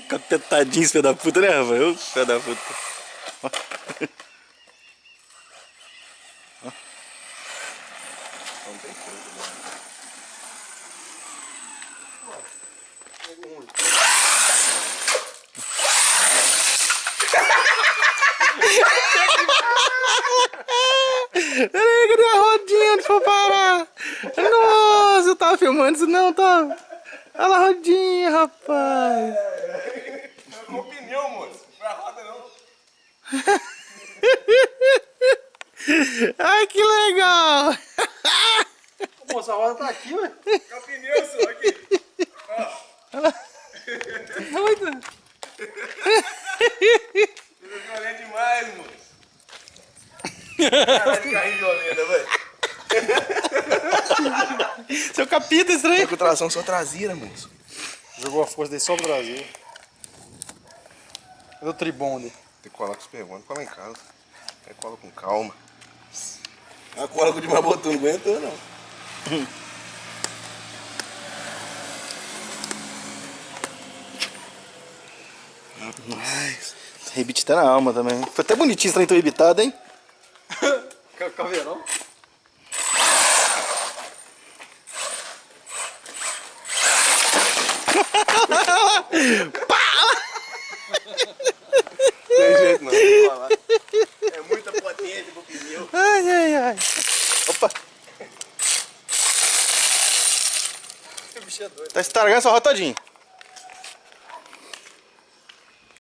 Capetadinho esse filho da puta, né, Rafael? Filho da puta. Não tem coisa, Peraí, cadê a rodinha? Deixa eu parar. Nossa, eu tava filmando isso não, tá? Olha a rodinha, rapaz. não é pneu, moço. Não foi a roda, não. Ai, que legal. Moça, a roda tá aqui, ué. É o pneu, senhor. Aqui. Doido. Você é violento demais, moço. Caralho, de carrinho violento, velho. Seu capita isso aí. Tô com tração só traseira, moço. Jogou a força dele só pro Brasil. Cadê o tribonde? Tem que colar com os perguntas, cola em casa. Aí cola com calma. A cola que o Dimar botou não aguentou, não. Rapaz, rebite tá na alma também. Foi até bonitinho esse trem tão rebitado, hein? Caveirão? Tem jeito não, vou falar. É muita potência pro pneu. Ai, ai, ai. Opa. O bicho é doido. Tá estragando essa roda todinha.